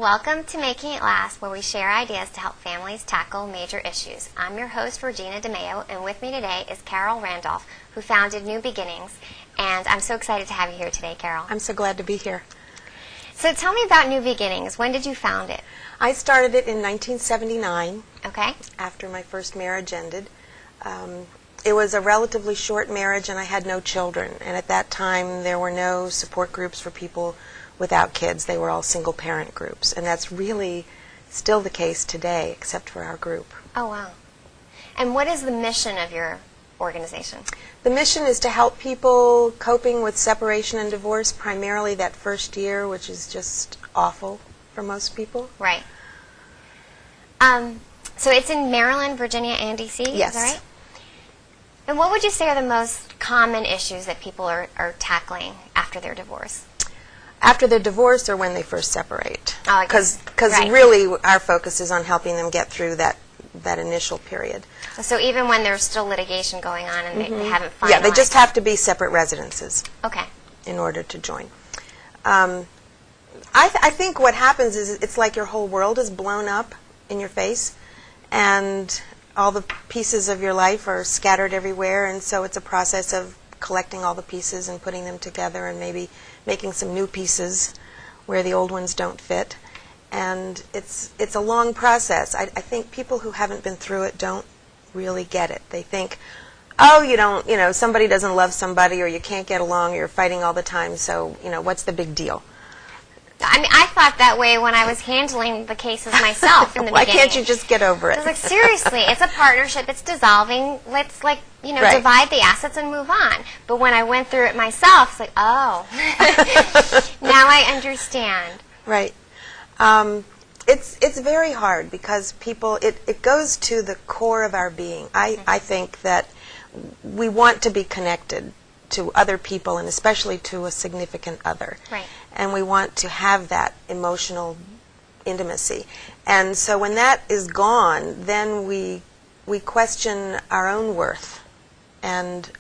Welcome to Making It Last, where we share ideas to help families tackle major issues. I'm your host, Regina DeMeo, and with me today is Carol Randolph, who founded New Beginnings. And I'm so excited to have you here today, Carol. I'm so glad to be here. So tell me about New Beginnings. When did you found it? I started it in 1979. Okay. After my first marriage ended. It was a relatively short marriage, and I had no children. And at that time, there were no support groups for people without kids. They were all single-parent groups. And that's really still the case today, except for our group. Oh, wow. And what is the mission of your organization? The mission is to help people coping with separation and divorce, primarily that first year, which is just awful for most people. Right. So it's in Maryland, Virginia, and D.C.? Yes. Is that right? And what would you say are the most common issues that people are tackling after their divorce? After their divorce or when they first separate? Because Right. really our focus is on helping them get through that initial period. So even when there's still litigation going on and they haven't finalized? Yeah, they just have to be separate residences. Okay. In order to join. I think what happens is it's like your whole world is blown up in your face, and all the pieces of your life are scattered everywhere, and so it's a process of collecting all the pieces and putting them together and maybe making some new pieces where the old ones don't fit. And it's a long process. I think people who haven't been through it don't really get it. They think, oh, somebody doesn't love somebody, or you can't get along, or you're fighting all the time, so, what's the big deal? I mean, I thought that way when I was handling the cases myself in the Why beginning. can't you just get over it? I was like, seriously, it's a partnership, it's dissolving, let's, Right. divide the assets and move on. But when I went through it myself, it's like, oh, now I understand. Right. It's very hard because people, it goes to the core of our being. I think that we want to be connected to other people, and especially to a significant other. Right. And we want to have that emotional intimacy. And so when that is gone, then we question our own worth and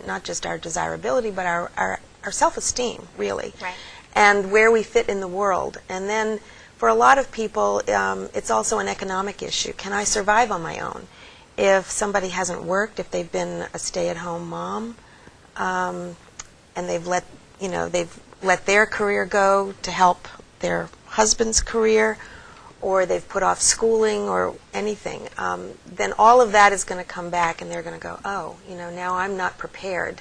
not just our desirability, but our self-esteem, really. Right. And where we fit in the world. And then for a lot of people, it's also an economic issue. Can I survive on my own? If somebody hasn't worked, if they've been a stay-at-home mom, and they've let their career go to help their husband's career, or they've put off schooling or anything, then all of that is going to come back, and they're going to go, oh, now I'm not prepared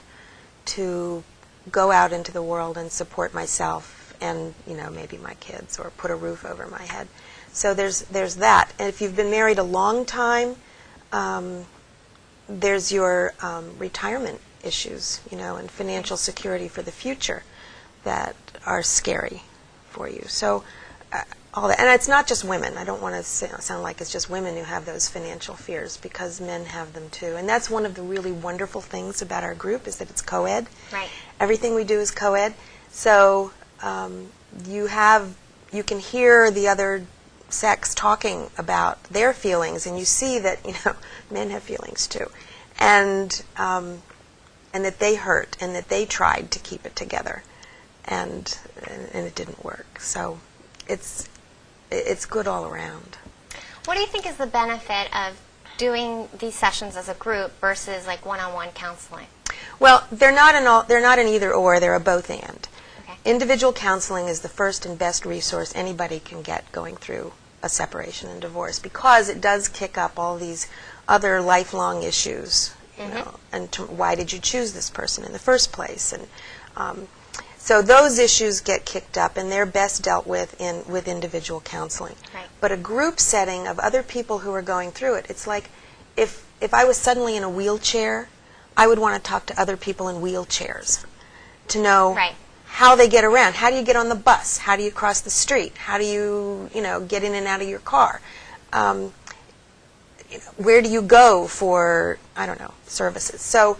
to go out into the world and support myself and, maybe my kids, or put a roof over my head. So there's that. And if you've been married a long time, there's your retirement issues, and financial security for the future that are scary for you. So all that, and it's not just women. I don't want to sound like it's just women who have those financial fears, because men have them too. And that's one of the really wonderful things about our group, is that it's co-ed. Right. Everything we do is co-ed. So you can hear the other sex talking about their feelings, and you see that men have feelings too, and that they hurt, and that they tried to keep it together, and it didn't work. So it's good all around. What do you think is the benefit of doing these sessions as a group versus like one-on-one counseling? Well, they're not an either or. They're a both and. Okay. Individual counseling is the first and best resource anybody can get going through a separation and divorce, because it does kick up all these other lifelong issues. And why did you choose this person in the first place? And so those issues get kicked up, and they're best dealt with with individual counseling. Right. But a group setting of other people who are going through it, it's like if I was suddenly in a wheelchair, I would want to talk to other people in wheelchairs to know Right. how they get around. How do you get on the bus? How do you cross the street? How do you, get in and out of your car? Where do you go for, services? So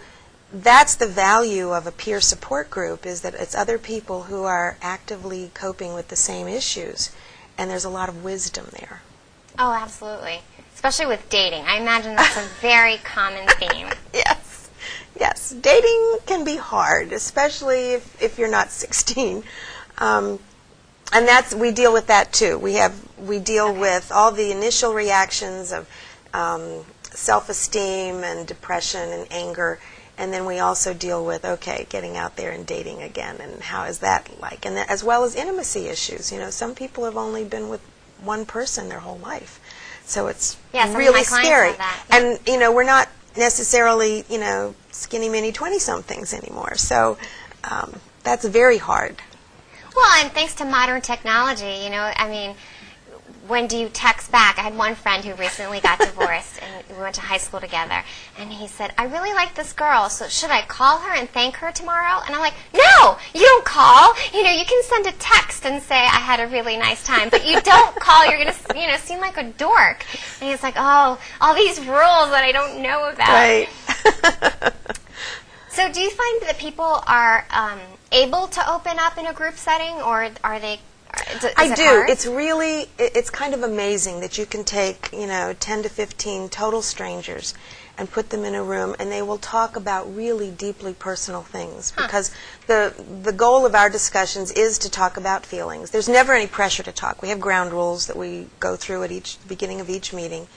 that's the value of a peer support group, is that it's other people who are actively coping with the same issues, and there's a lot of wisdom there. Oh, absolutely. Especially with dating. I imagine that's a very common theme. Yes. Dating can be hard, especially if you're not 16. And we deal with that too. We deal with all the initial reactions of self-esteem and depression and anger, and then we also deal with, okay, getting out there and dating again, and how is that like, and as well as intimacy issues. Some people have only been with one person their whole life, so it's really scary. And we're not necessarily skinny mini 20-somethings anymore, so that's very hard. Well, and thanks to modern technology, when do you text back? I had one friend who recently got divorced, and we went to high school together, and he said, I really like this girl, so should I call her and thank her tomorrow? And I'm like, no, you don't call. You can send a text and say, I had a really nice time, but you don't call. You're going to, seem like a dork. And he's like, oh, all these rules that I don't know about. Right. So do you find that people are able to open up in a group setting, or are they... I do. It's kind of amazing that you can take, 10 to 15 total strangers and put them in a room, and they will talk about really deeply personal things, because the goal of our discussions is to talk about feelings. There's never any pressure to talk. We have ground rules that we go through at each beginning of each meeting,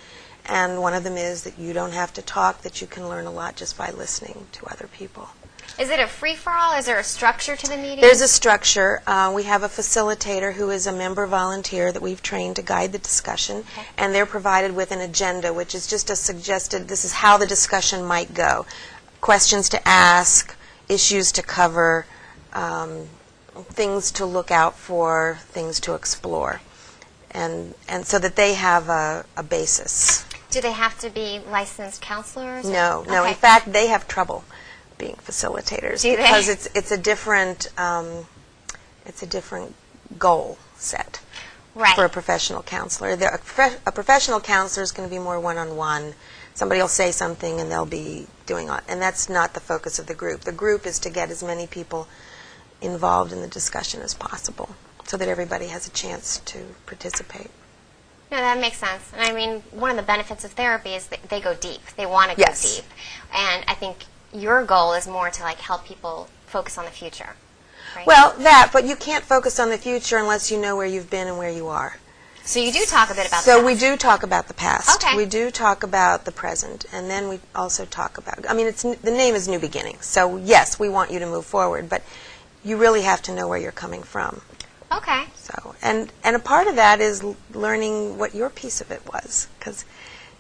and one of them is that you don't have to talk, that you can learn a lot just by listening to other people. Is it a free-for-all? Is there a structure to the meeting? There's a structure. We have a facilitator who is a member volunteer that we've trained to guide the discussion, and they're provided with an agenda, which is just a suggested, this is how the discussion might go. Questions to ask, issues to cover, things to look out for, things to explore, and so that they have a basis. Do they have to be licensed counselors? No. In fact, they have trouble being facilitators, because it's a different goal set for a professional counselor. A professional counselor is going to be more one-on-one. Somebody will say something and they'll be doing it, and that's not the focus of the group. The group is to get as many people involved in the discussion as possible, so that everybody has a chance to participate. No, that makes sense. And one of the benefits of therapy is that they go deep. They want to go deep, and I think your goal is more to help people focus on the future, right? Well, but you can't focus on the future unless you know where you've been and where you are. So you do talk a bit about the past. So we do talk about the past. Okay. We do talk about the present, and then we also talk about, the name is New Beginnings, so yes, we want you to move forward, but you really have to know where you're coming from. Okay. So, and a part of that is learning what your piece of it was, because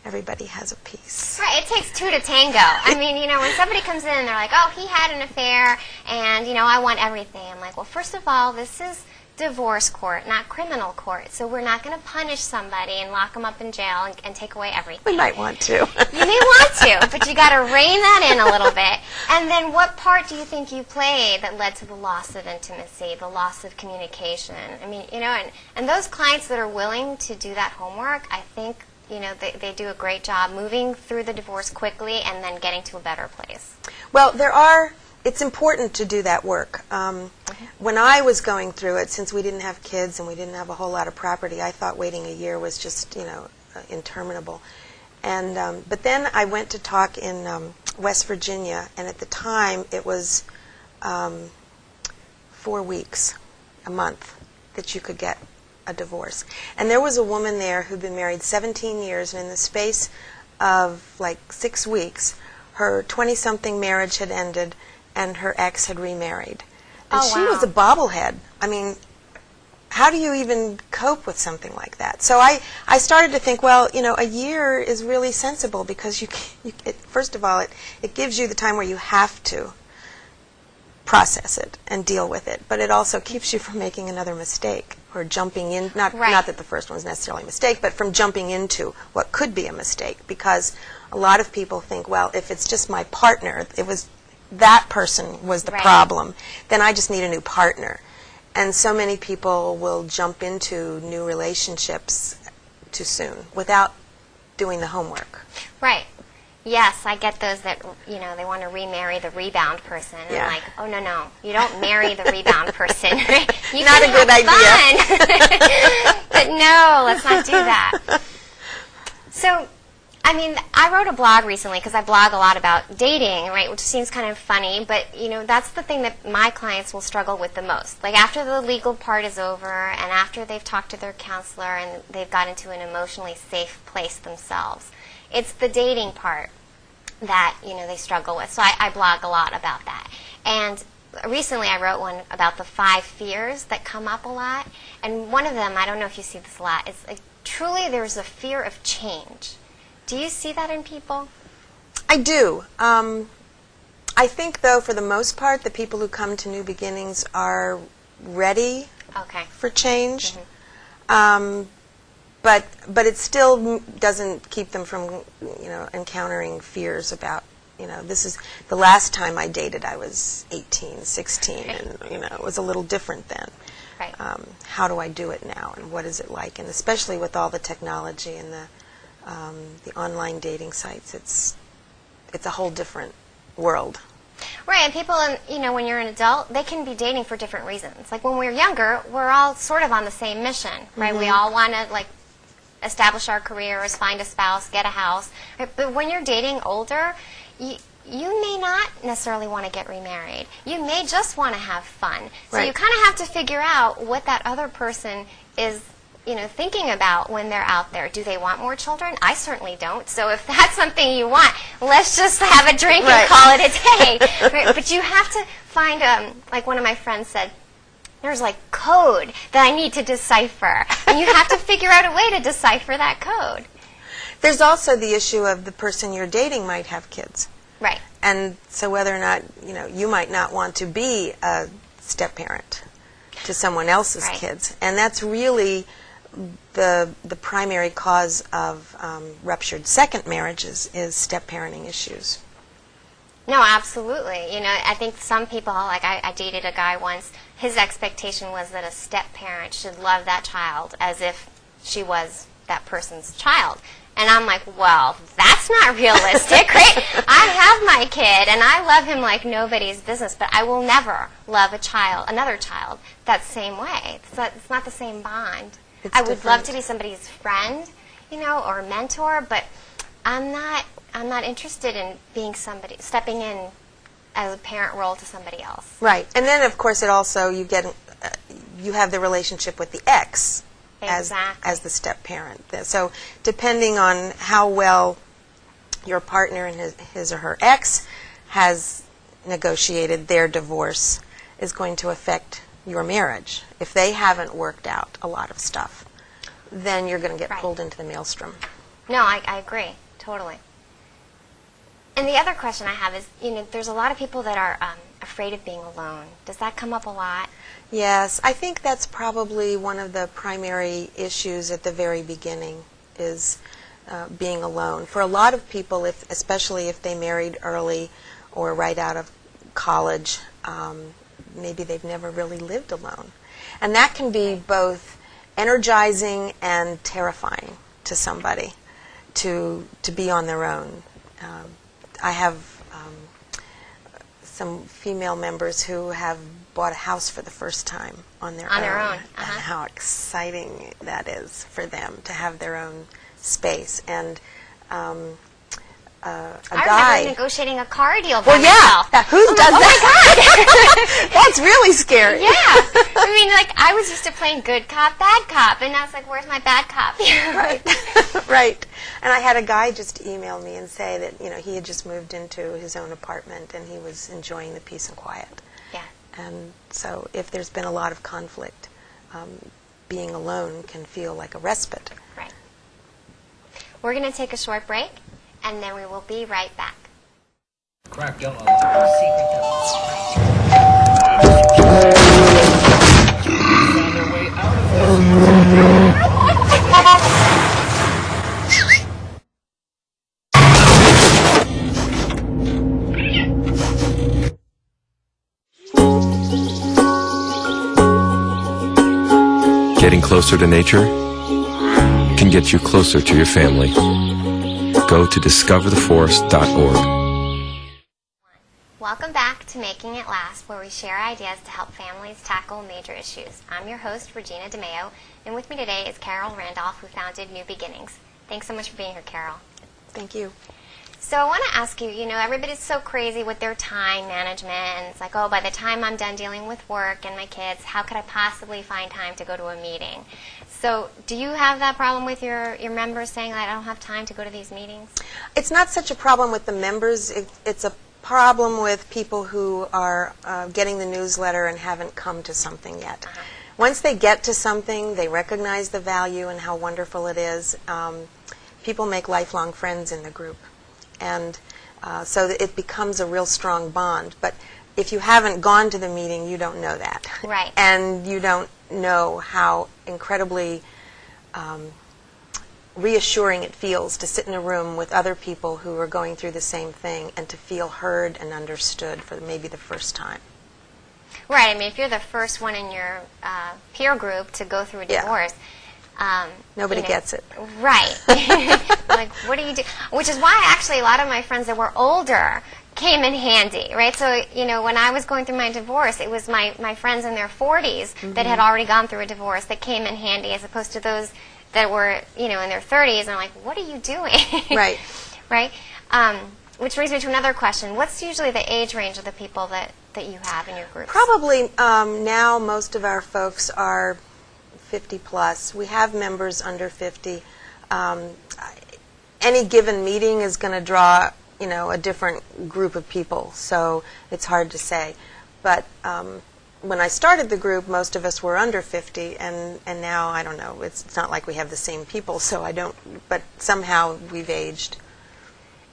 everybody has a piece. Right, it takes two to tango. When somebody comes in and they're like, oh, he had an affair, and, I want everything. I'm like, well, first of all, this is divorce court, not criminal court, so we're not going to punish somebody and lock them up in jail and take away everything. We might want to. You may want to, but you got to rein that in a little bit. And then what part do you think you played that led to the loss of intimacy, the loss of communication? And those clients that are willing to do that homework, I think, they do a great job moving through the divorce quickly and then getting to a better place. Well, it's important to do that work. When I was going through it, since we didn't have kids and we didn't have a whole lot of property, I thought waiting a year was just, interminable. And but then I went to talk in West Virginia, and at the time it was 4 weeks, a month, that you could get a divorce. And there was a woman there who'd been married 17 years, and in the space of 6 weeks, her 20-something marriage had ended, and her ex had remarried. And she was a bobblehead. How do you even cope with something like that? So I started to think, well, a year is really sensible, because first of all, it gives you the time where you have to process it and deal with it, but it also keeps you from making another mistake or jumping in, not that the first one was necessarily a mistake, but from jumping into what could be a mistake, because a lot of people think, well, if it's just my partner, that person was the problem, then I just need a new partner. And so many people will jump into new relationships too soon without doing the homework. Right. Yes, I get those that, they want to remarry the rebound person. And I'm like, oh, no, you don't marry the rebound person. You not a good idea. But no, let's not do that. So I mean, I wrote a blog recently because I blog a lot about dating, right, which seems kind of funny, but, you know, that's the thing that my clients will struggle with the most. Like, after the legal part is over and after they've talked to their counselor and they've got into an emotionally safe place themselves, it's the dating part that, you know, they struggle with. So I blog a lot about that. And recently I wrote one about the 5 fears that come up a lot. And one of them, I don't know if you see this a lot, is like, truly there's a fear of change. Do you see that in people? I do. I think, though, for the most part, the people who come to New Beginnings are ready for change. But it still doesn't keep them from, you know, encountering fears about, you know, this is the last time I dated. I was 18, 16, and, you know, it was a little different then. Right. How do I do it now, and what is it like? And especially with all the technology and the online dating sites, it's a whole different world. Right, and people, you know, when you're an adult, they can be dating for different reasons. Like when we're younger, we're all sort of on the same mission, right? We all want to, like, establish our careers, find a spouse, get a house. Right? But when you're dating older, you may not necessarily want to get remarried. You may just want to have fun. So you kind of have to figure out what that other person is, you know, thinking about when they're out there. Do they want more children? I certainly don't. So if that's something you want, let's just have a drink and call it a day. Right? But you have to find, like one of my friends said, there's like code that I need to decipher. And you have to figure out a way to decipher that code. There's also the issue of the person you're dating might have kids. Right. And so whether or not, you know, you might not want to be a step-parent to someone else's kids. And that's really the primary cause of ruptured second marriages is step-parenting issues. No, absolutely. You know, I think some people, like I dated a guy once, his expectation was that a step-parent should love that child as if she was that person's child. And I'm like, well, that's not realistic, right? I have my kid, and I love him like nobody's business, but I will never love another child, that same way. It's not the same bond. I would love to be somebody's friend, you know, or mentor, but I'm not interested in being stepping in as a parent role to somebody else. Right. And then, of course, it also, you have the relationship with the ex. As the step-parent. So depending on how well your partner and his or her ex has negotiated their divorce is going to affect your marriage. If they haven't worked out a lot of stuff, then you're going to get pulled into the maelstrom. No, I agree, totally. And the other question I have is, you know, there's a lot of people that are afraid of being alone. Does that come up a lot? Yes, I think that's probably one of the primary issues at the very beginning is being alone. For a lot of people, especially if they married early or right out of college, maybe they've never really lived alone. And that can be both energizing and terrifying to somebody to be on their own. I have some female members who have bought a house for the first time on their own. And how exciting that is for them to have their own space. And I remember negotiating a car deal by myself. Yeah, who does that? Oh my God. That's really scary. Yeah. I mean, like, I was used to playing good cop, bad cop, and now it's like, where's my bad cop? Right. Right. And I had a guy just email me and say that, you know, he had just moved into his own apartment and he was enjoying the peace and quiet. Yeah. And so if there's been a lot of conflict, being alone can feel like a respite. Right. We're going to take a short break, and then we will be right back. Crack don't Getting closer to nature can get you closer to your family. Go to discovertheforest.org. Welcome back to Making It Last, where we share ideas to help families tackle major issues. I'm your host, Regina DeMeo, and with me today is Carol Randolph, who founded New Beginnings. Thanks so much for being here, Carol. Thank you. So I want to ask you, everybody's so crazy with their time management, and it's like, oh, by the time I'm done dealing with work and my kids, how could I possibly find time to go to a meeting? So do you have that problem with your members saying that I don't have time to go to these meetings? It's not such a problem with the members. It's a problem with people who are getting the newsletter and haven't come to something yet. Once they get to something, they recognize the value and how wonderful it is. People make lifelong friends in the group. And so that it becomes a real strong bond. But if you haven't gone to the meeting, you don't know that. Right. And you don't know how incredibly reassuring it feels to sit in a room with other people who are going through the same thing and to feel heard and understood for maybe the first time. Right. I mean, if you're the first one in your peer group to go through a divorce, nobody gets it. Right. Like, what do you do? Which is why, actually, a lot of my friends that were older came in handy, right? So, when I was going through my divorce, it was my friends in their 40s that had already gone through a divorce that came in handy, as opposed to those that were, in their 30s, and I'm like, what are you doing? Right. Right? Which brings me to another question. What's usually the age range of the people that you have in your groups? Probably now most of our folks are 50 plus. We have members under 50. Any given meeting is going to draw, a different group of people, so it's hard to say. But when I started the group, most of us were under 50, and now, I don't know, it's not like we have the same people, so I don't, but somehow we've aged.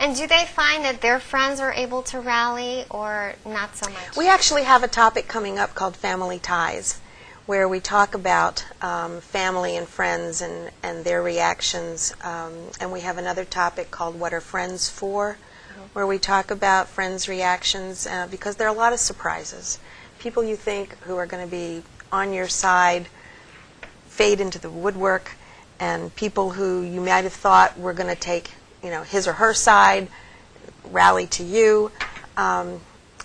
And do they find that their friends are able to rally, or not so much? We actually have a topic coming up called Family Ties, where we talk about family and friends and their reactions. And we have another topic called What Are Friends For, where we talk about friends' reactions, because there are a lot of surprises. People you think who are going to be on your side fade into the woodwork, and people who you might have thought were going to take his or her side rally to you.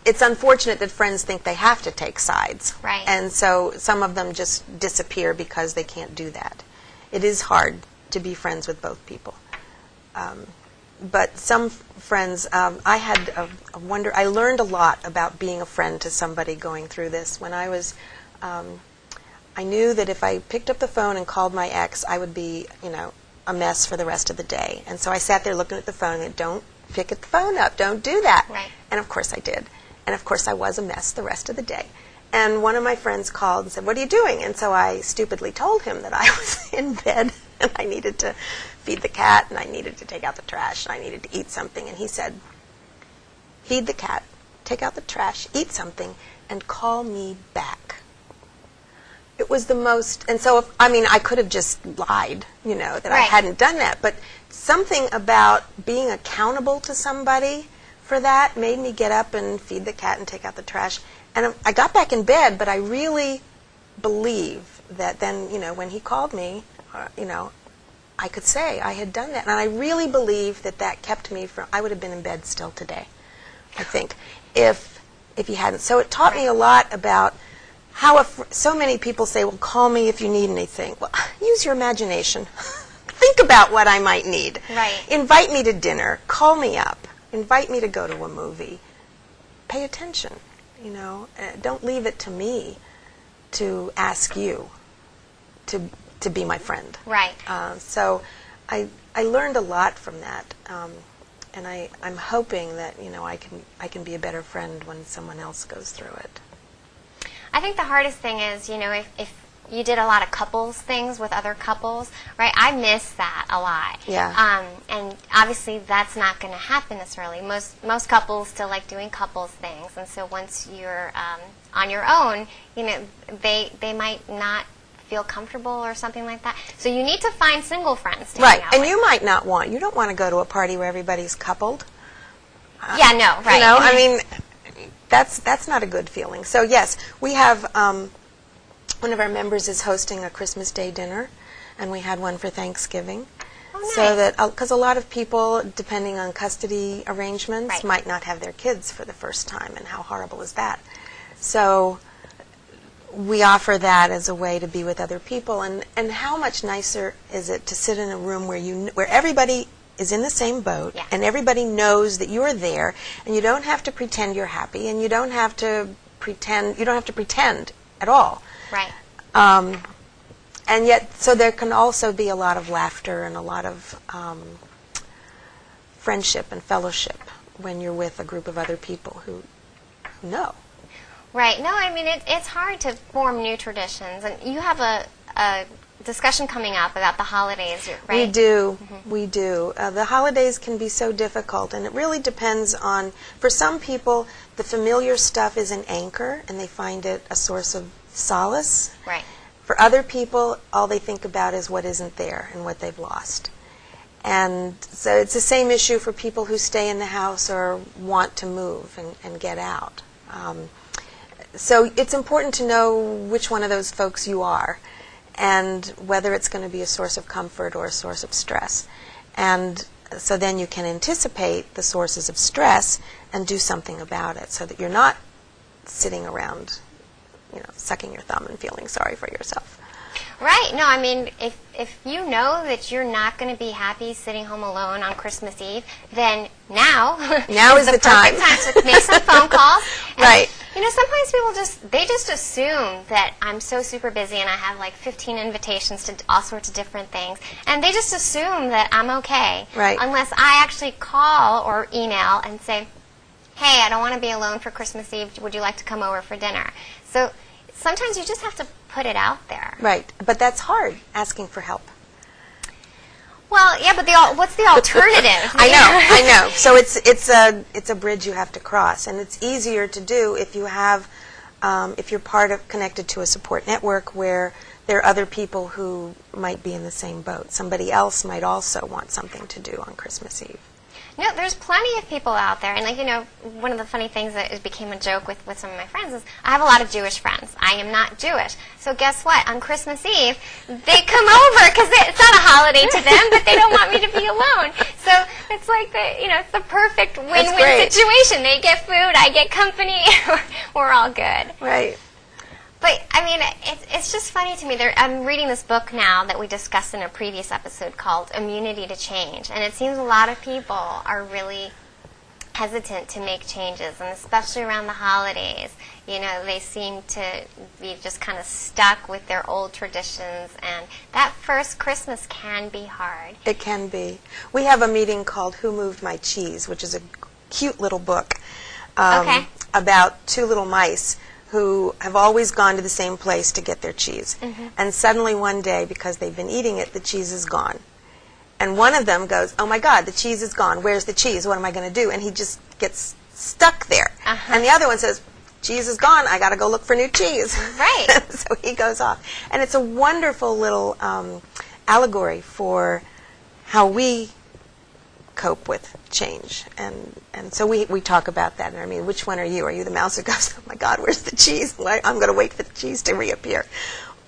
It's unfortunate that friends think they have to take sides. Right. And so some of them just disappear because they can't do that. It is hard to be friends with both people. But some friends, I learned a lot about being a friend to somebody going through this. When I was, I knew that if I picked up the phone and called my ex, I would be, a mess for the rest of the day. And so I sat there looking at the phone and don't pick the phone up, don't do that. Right. And of course I did. And of course I was a mess the rest of the day. And one of my friends called and said, "What are you doing?" And so I stupidly told him that I was in bed and I needed to feed the cat and I needed to take out the trash and I needed to eat something. And he said, "Feed the cat, take out the trash, eat something, and call me back." It was the most, and so, I could have just lied, that I hadn't done that. But something about being accountable to somebody for that made me get up and feed the cat and take out the trash. And I got back in bed, but I really believe that then, when he called me, I could say I had done that. And I really believe that kept me from, I would have been in bed still today, I think, if he hadn't. So it taught me a lot about how so many people say, "Well, call me if you need anything." Well, use your imagination. Think about what I might need. Right. Invite me to dinner. Call me up. Invite me to go to a movie. Pay attention. Don't leave it to me to ask you to be my friend. Right. So I learned a lot from that, and I'm hoping that I can be a better friend when someone else goes through it. I think the hardest thing is, if you did a lot of couples things with other couples, right? I miss that a lot. Yeah. And obviously that's not going to happen necessarily. Most couples still like doing couples things, and so once you're on your own, they might not feel comfortable or something like that. So you need to find single friends to hang out and with. you don't want to go to a party where everybody's coupled. Yeah, no, right. That's not a good feeling. So yes, we have one of our members is hosting a Christmas Day dinner, and we had one for Thanksgiving. Oh, nice. So that because a lot of people, depending on custody arrangements, might not have their kids for the first time, and how horrible is that? So we offer that as a way to be with other people, and how much nicer is it to sit in a room where everybody is in the same boat, Yeah. and everybody knows that you're there, and you don't have to pretend you're happy, and you don't have to pretend at all. Right. And yet, so there can also be a lot of laughter and a lot of friendship and fellowship when you're with a group of other people who know. Right. No, I mean, it's hard to form new traditions. And you have a discussion coming up about the holidays, right? We do. We do. The holidays can be so difficult, and it really depends on, for some people, the familiar stuff is an anchor, and they find it a source of solace. Right. For other people, all they think about is what isn't there and what they've lost. And so it's the same issue for people who stay in the house or want to move and get out. So it's important to know which one of those folks you are and whether it's going to be a source of comfort or a source of stress. And so then you can anticipate the sources of stress and do something about it so that you're not sitting around, sucking your thumb and feeling sorry for yourself. Right. No, I mean, if you know that you're not going to be happy sitting home alone on Christmas Eve, then now is the time. perfect time to make some phone calls. And, Right. Sometimes people just assume that I'm so super busy and I have like 15 invitations to all sorts of different things, and they just assume that I'm okay. Right. Unless I actually call or email and say, hey, I don't want to be alone for Christmas Eve. Would you like to come over for dinner? So sometimes you just have to put it out there. Right. But that's hard, asking for help. Well, yeah, but what's the alternative? I know. So it's a bridge you have to cross, and it's easier to do if you have, if you're connected to a support network where there are other people who might be in the same boat. Somebody else might also want something to do on Christmas Eve. No, there's plenty of people out there, and one of the funny things that became a joke with some of my friends is I have a lot of Jewish friends. I am not Jewish, so guess what? On Christmas Eve, they come over because it's not a holiday to them, but they don't want me to be alone. So it's like it's the perfect win-win situation. They get food, I get company, we're all good. Right. But, I mean, it's just funny to me. I'm reading this book now that we discussed in a previous episode called Immunity to Change. And it seems a lot of people are really hesitant to make changes, and especially around the holidays. They seem to be just kind of stuck with their old traditions. And that first Christmas can be hard. It can be. We have a meeting called Who Moved My Cheese, which is a cute little book about two little mice who have always gone to the same place to get their cheese. Mm-hmm. And suddenly one day, because they've been eating it, the cheese is gone. And one of them goes, oh my God, the cheese is gone. Where's the cheese? What am I going to do? And he just gets stuck there. Uh-huh. And the other one says, cheese is gone. I got to go look for new cheese. Right. So he goes off. And it's a wonderful little allegory for how we cope with change. And so we talk about that. And I mean, which one are you? Are you the mouse who goes, oh my God, where's the cheese? I'm going to wait for the cheese to reappear.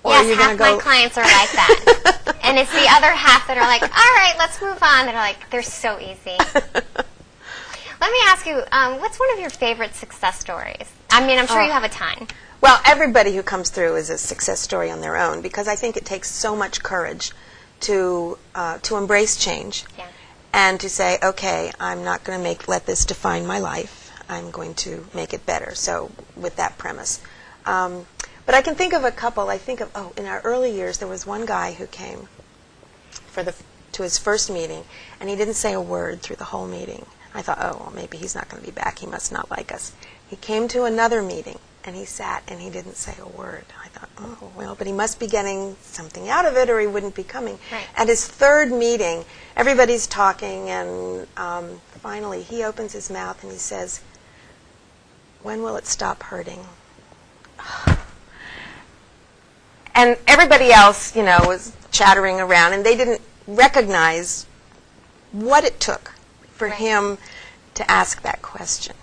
Or yes, half my clients are like that. And it's the other half that are like, all right, let's move on. That are like, they're so easy. Let me ask you, what's one of your favorite success stories? I mean, I'm sure you have a ton. Well, everybody who comes through is a success story on their own, because I think it takes so much courage to embrace change. Yeah. And to say, okay, I'm not going to let this define my life. I'm going to make it better. So with that premise. But I can think of a couple. I think of, in our early years, there was one guy who came to his first meeting, and he didn't say a word through the whole meeting. I thought, well, maybe he's not going to be back. He must not like us. He came to another meeting, and he sat, and he didn't say a word. I thought, oh, well, but he must be getting something out of it, or he wouldn't be coming. Right. At his third meeting, everybody's talking, and finally he opens his mouth and he says, when will it stop hurting? And everybody else, was chattering around, and they didn't recognize what it took for him to ask that question.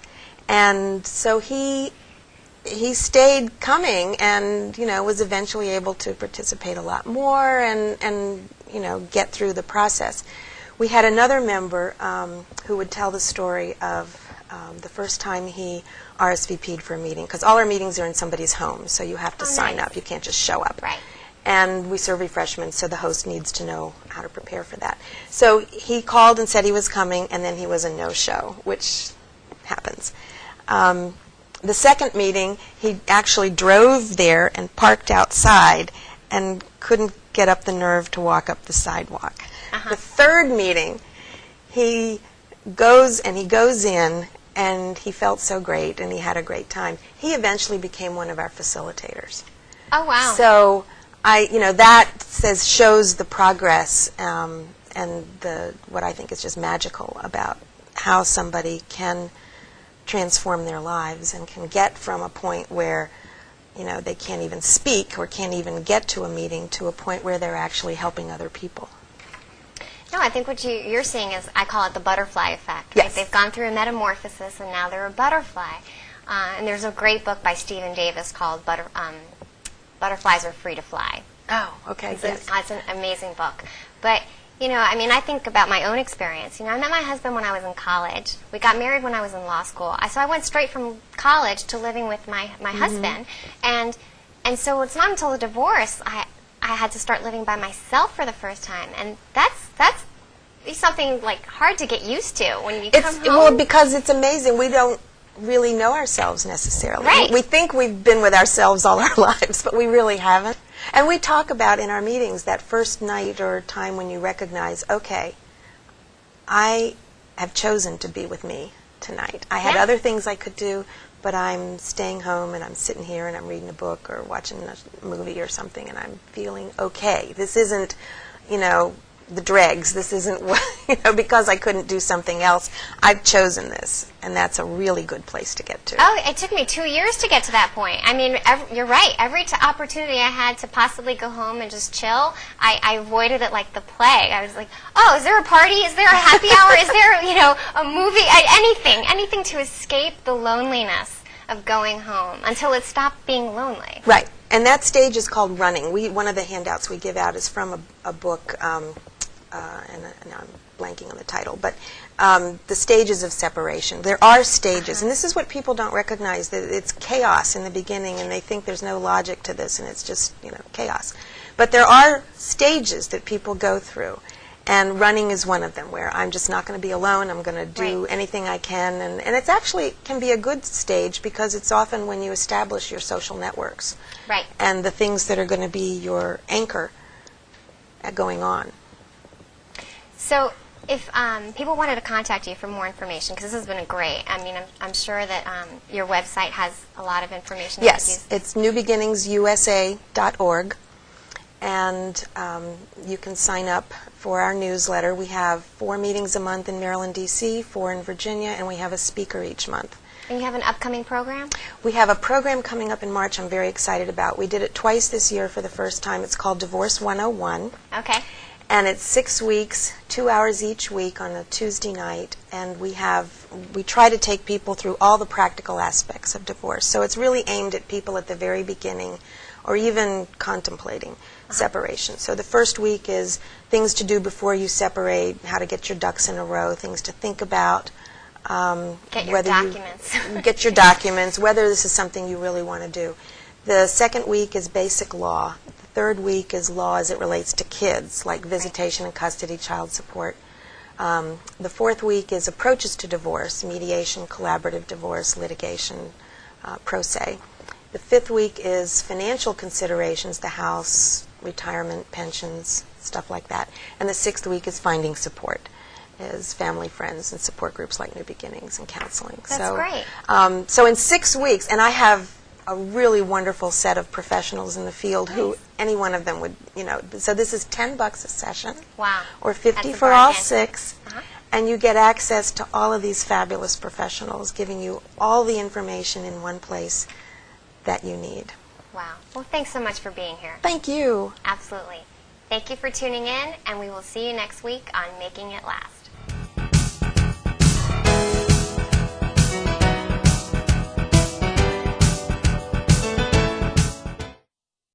And so he stayed coming and, was eventually able to participate a lot more and get through the process. We had another member who would tell the story of the first time he RSVP'd for a meeting, because all our meetings are in somebody's home, so you have to sign up. You can't just show up. Right. And we serve refreshments, so the host needs to know how to prepare for that. So he called and said he was coming, and then he was a no-show, which happens. The second meeting, he actually drove there and parked outside and couldn't get up the nerve to walk up the sidewalk. The third meeting, he goes in, and he felt so great, and he had a great time. He eventually became one of our facilitators. Oh, wow. So that shows the progress and what I think is just magical about how somebody can transform their lives and can get from a point where they can't even speak or can't even get to a meeting to a point where they're actually helping other people. No, I think what you're seeing is, I call it the butterfly effect. Yes. Right? They've gone through a metamorphosis, and now they're a butterfly. And there's a great book by Stephen Davis called Butterflies Are Free to Fly. Oh, okay. It's an amazing book. But, I think about my own experience. I met my husband when I was in college. We got married when I was in law school. So I went straight from college to living with my husband. And so it's not until the divorce I had to start living by myself for the first time. And that's something hard to get used to when you come home. Well, because it's amazing. We don't really know ourselves necessarily. Right. We think we've been with ourselves all our lives, but we really haven't. And we talk about in our meetings that first night or time when you recognize, okay, I have chosen to be with me tonight. I had other things I could do, but I'm staying home and I'm sitting here and I'm reading a book or watching a movie or something, and I'm feeling okay. This isn't, the dregs. This isn't, because I couldn't do something else. I've chosen this, and that's a really good place to get to. Oh, it took me 2 years to get to that point. You're right. Every opportunity I had to possibly go home and just chill, I avoided it like the plague. I was like, oh, is there a party? Is there a happy hour? Is there, a movie? Anything to escape the loneliness of going home until it stopped being lonely. Right. And that stage is called running. One of the handouts we give out is from a book, and I'm blanking on the title, but the stages of separation. There are stages, and this is what people don't recognize, that it's chaos in the beginning, and they think there's no logic to this, and it's just, chaos. But there are stages that people go through, and running is one of them, where I'm just not going to be alone, I'm going to do anything I can, and it's actually can be a good stage, because it's often when you establish your social networks. Right. And the things that are going to be your anchor going on. So if people wanted to contact you for more information, because this has been great, I'm sure that your website has a lot of information. Yes, it's newbeginningsusa.org, and you can sign up for our newsletter. We have 4 meetings a month in Maryland, D.C., 4 in Virginia, and we have a speaker each month. And you have an upcoming program? We have a program coming up in March I'm very excited about. We did it twice this year for the first time. It's called Divorce 101. Okay. And it's 6 weeks, 2 hours each week on a Tuesday night, and we try to take people through all the practical aspects of divorce. So it's really aimed at people at the very beginning or even contemplating separation. So the first week is things to do before you separate, how to get your ducks in a row, things to think about. Get your documents. Get your documents, whether this is something you really want to do. The second week is basic law. The third week is law as it relates to kids, like visitation and custody, child support. The fourth week is approaches to divorce, mediation, collaborative divorce, litigation, pro se. The fifth week is financial considerations, the house, retirement, pensions, stuff like that. And the sixth week is finding support, is family, friends, and support groups like New Beginnings and counseling. That's great. So in 6 weeks, and I have a really wonderful set of professionals in the field who any one of them would, so this is $10 a session. Wow. Or $50 for all 6. And you get access to all of these fabulous professionals giving you all the information in one place that you need. Wow. Well, thanks so much for being here. Thank you. Absolutely. Thank you for tuning in, and we will see you next week on Making It Last.